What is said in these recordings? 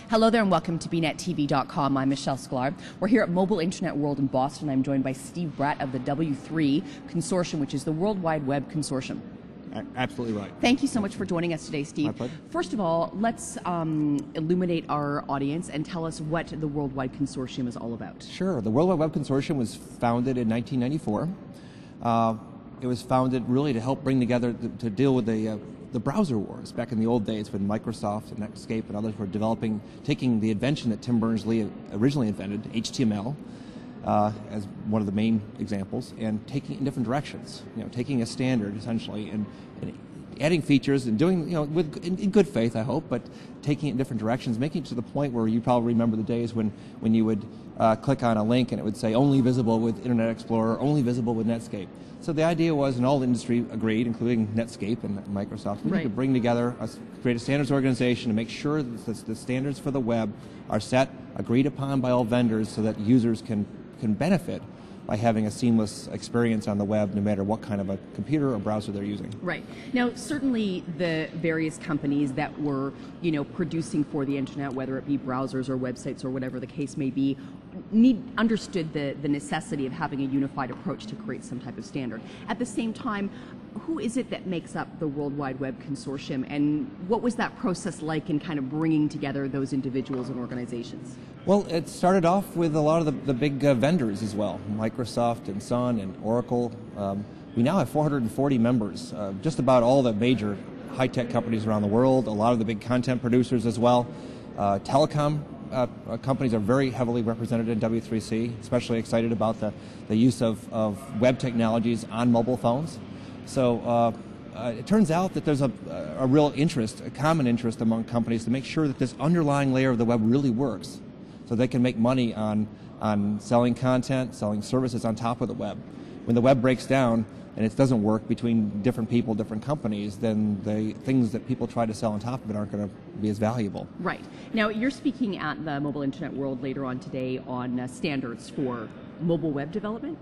Hello there and welcome to bnettv.com. I'm Michelle Sklar. We're here at Mobile Internet World in Boston. I'm joined by Steve Bratt of the W3 Consortium, which is the World Wide Web Consortium. Absolutely right. Thank you so much for joining us today, Steve. My pleasure. First of all, let's illuminate our audience and tell us what the World Wide Consortium is all about. Sure. The World Wide Web Consortium was founded in 1994. It was founded really to help bring together, to deal with the browser wars back in the old days when Microsoft and Netscape and others were taking the invention that Tim Berners-Lee originally invented, HTML, as one of the main examples, and taking it in different directions. Taking a standard essentially and adding features and doing, in good faith, I hope, but taking it in different directions, making it to the point where you probably remember the days when you would click on a link and it would say only visible with Internet Explorer, only visible with Netscape. So the idea was, and all the industry agreed, including Netscape and Microsoft, we need to bring together, create a standards organization to make sure that the standards for the web are set, agreed upon by all vendors so that users can benefit by having a seamless experience on the web no matter what kind of a computer or browser they're using. Right. Now, certainly the various companies that were, producing for the internet, whether it be browsers or websites or whatever the case may be, understood the necessity of having a unified approach to create some type of standard. At the same time, who is it that makes up the World Wide Web Consortium, and what was that process like in kind of bringing together those individuals and organizations? Well, it started off with a lot of the big vendors as well, Microsoft and Sun and Oracle. We now have 440 members, just about all the major high-tech companies around the world, a lot of the big content producers as well. Telecom companies are very heavily represented in W3C, especially excited about the use of web technologies on mobile phones. So it turns out that there's a real interest, a common interest among companies to make sure that this underlying layer of the web really works so they can make money on selling content, selling services on top of the web. When the web breaks down and it doesn't work between different people, different companies, then the things that people try to sell on top of it aren't going to be as valuable. Right. Now, you're speaking at the Mobile Internet World later on today on standards for mobile web development?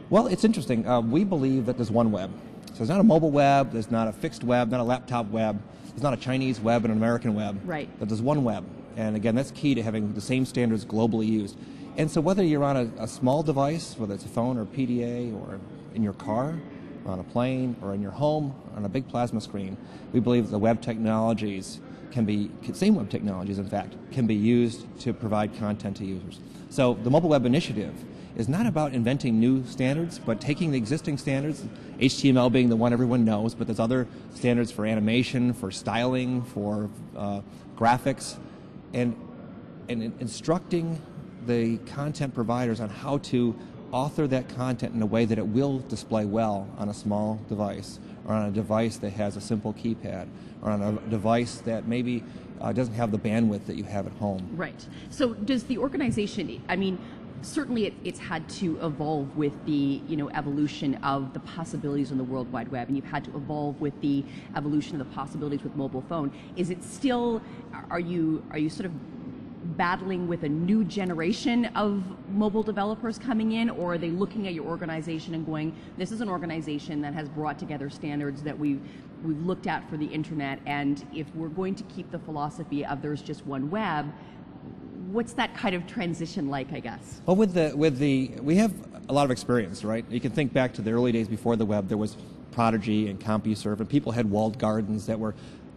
Well, it's interesting. We believe that there's one web. So there's not a mobile web, there's not a fixed web, not a laptop web, there's not a Chinese web and an American web. Right. But there's one web. And again, that's key to having the same standards globally used. And so whether you're on a small device, whether it's a phone or PDA or in your car, or on a plane, or in your home, on a big plasma screen, we believe the web technologies same web technologies in fact, can be used to provide content to users. So the Mobile Web Initiative is not about inventing new standards, but taking the existing standards, HTML being the one everyone knows, but there's other standards for animation, for styling, for graphics, and instructing the content providers on how to author that content in a way that it will display well on a small device, or on a device that has a simple keypad, or on a device that maybe doesn't have the bandwidth that you have at home. Right. So does the organization, certainly it's had to evolve with the evolution of the possibilities on the World Wide Web, and you've had to evolve with the evolution of the possibilities with mobile phone. Is it still, are you sort of battling with a new generation of mobile developers coming in, or are they looking at your organization and going, this is an organization that has brought together standards that we've looked at for the internet, and if we're going to keep the philosophy of there's just one web, what's that kind of transition like, I guess? Well, we have a lot of experience, right? You can think back to the early days before the web. There was Prodigy and CompuServe, and people had walled gardens that were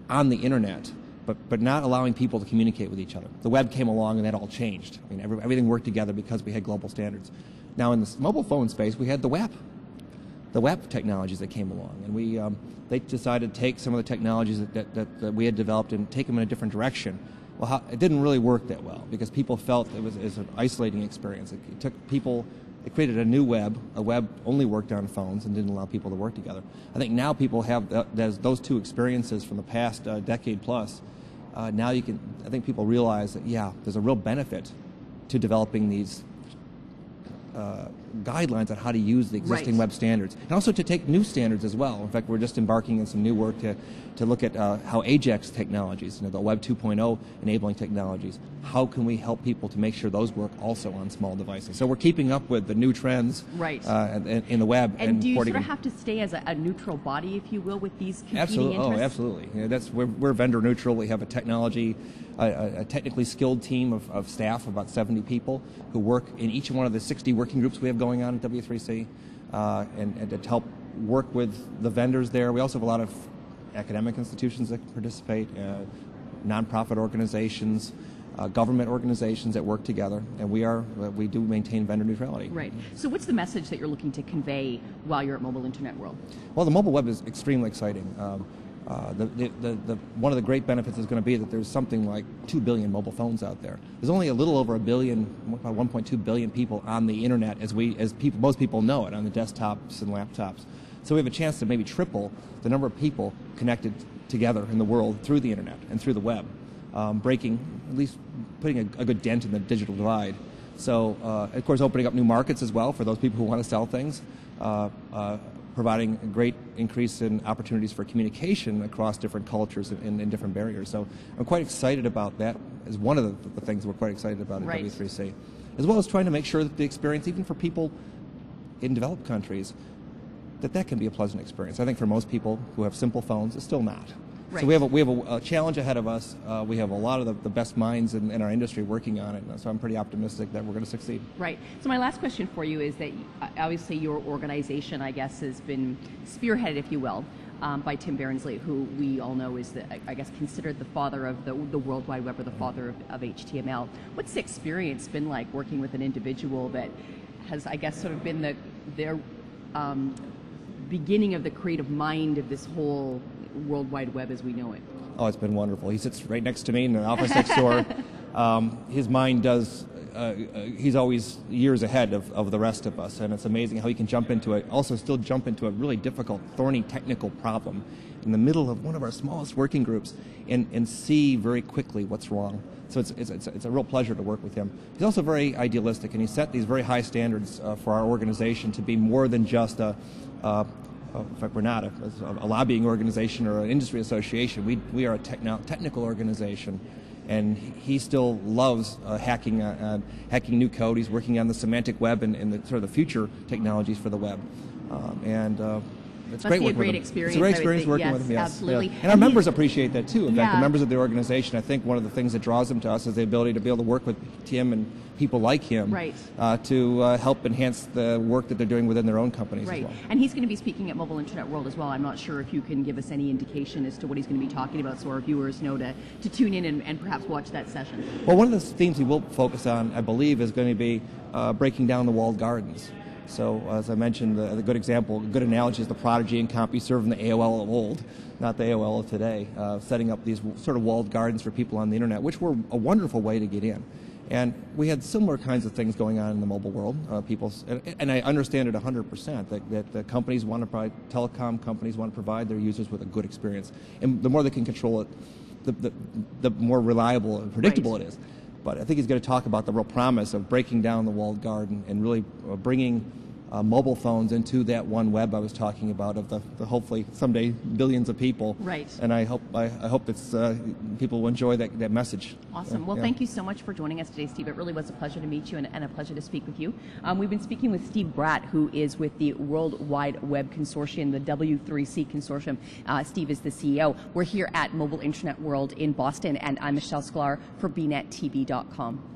on the internet, but not allowing people to communicate with each other. The web came along and that all changed. Everything worked together because we had global standards. Now in the mobile phone space, we had the web technologies that came along, and they decided to take some of the technologies that we had developed and take them in a different direction. Well, it didn't really work that well because people felt it was an isolating experience. It took people. It created a new web. A web only worked on phones and didn't allow people to work together. I think now people have those two experiences from the past decade plus. Now I think people realize that, yeah, there's a real benefit to developing these guidelines on how to use the existing web standards, and also to take new standards as well. In fact, we're just embarking in some new work to look at how AJAX technologies, the Web 2.0 enabling technologies, how can we help people to make sure those work also on small devices? So we're keeping up with the new trends in the web. And do you sort of have to stay as a neutral body, if you will, with these competing interests? Oh, absolutely. We're vendor neutral. We have a technically skilled team of staff, about 70 people, who work in each one of the 60 working groups we have going on at W3C, and to help work with the vendors there. We also have a lot of academic institutions that participate, nonprofit organizations, government organizations that work together, and we do maintain vendor neutrality. Right. So what's the message that you're looking to convey while you're at Mobile Internet World? Well, the mobile web is extremely exciting. One of the great benefits is going to be that there's something like 2 billion mobile phones out there. There's only a little over a billion, about 1.2 billion people on the internet most people know it, on the desktops and laptops. So we have a chance to maybe triple the number of people connected together in the world through the internet and through the web, putting a good dent in the digital divide. So, of course, opening up new markets as well for those people who want to sell things, providing a great increase in opportunities for communication across different cultures and different barriers. So I'm quite excited about that as one of the things we're quite excited about at W3C, as well as trying to make sure that the experience, even for people in developed countries, that can be a pleasant experience. I think for most people who have simple phones, it's still not. Right. So we have a challenge ahead of us. We have a lot of the best minds in our industry working on it, so I'm pretty optimistic that we're going to succeed. Right. So my last question for you is that obviously your organization, I guess, has been spearheaded, if you will, by Tim Berners-Lee, who we all know is, considered the father of the World Wide Web, or the father of HTML. What's the experience been like working with an individual that has, I guess, sort of been their beginning of the creative mind of this whole World Wide Web as we know it? Oh, it's been wonderful. He sits right next to me in the office next door. His mind does, he's always years ahead of the rest of us, and it's amazing how he can jump into a really difficult, thorny technical problem in the middle of one of our smallest working groups and see very quickly what's wrong. So it's a real pleasure to work with him. He's also very idealistic, and he set these very high standards for our organization to be more than just in fact, we're not a lobbying organization or an industry association. We are a technical organization, and he still loves hacking new code. He's working on the semantic web and the sort of the future technologies for the web, it's a great experience. It's a great experience working with him. Yes, absolutely. Yeah. And our members appreciate that too. In fact, the members of the organization, I think one of the things that draws them to us is the ability to be able to work with Tim and people like him to help enhance the work that they're doing within their own companies as well. And he's going to be speaking at Mobile Internet World as well. I'm not sure if you can give us any indication as to what he's going to be talking about, so our viewers know to tune in and perhaps watch that session. Well, one of the themes he will focus on, I believe, is going to be breaking down the walled gardens. So, as I mentioned, the good example, good analogy is the Prodigy and CompuServe and the AOL of old, not the AOL of today, setting up these sort of walled gardens for people on the internet, which were a wonderful way to get in. And we had similar kinds of things going on in the mobile world. And I understand it 100%, that the companies want to provide, telecom companies want to provide their users with a good experience. And the more they can control it, the more reliable and predictable it is. But I think he's going to talk about the real promise of breaking down the walled garden and really bringing mobile phones into that one web I was talking about, of the hopefully someday billions of people. Right. And I hope it's people will enjoy that message. Awesome. Well, thank you so much for joining us today, Steve. It really was a pleasure to meet you and a pleasure to speak with you. We've been speaking with Steve Bratt, who is with the World Wide Web Consortium, the W3C Consortium. Steve is the CEO. We're here at Mobile Internet World in Boston, and I'm Michelle Sklar for BNetTV.com.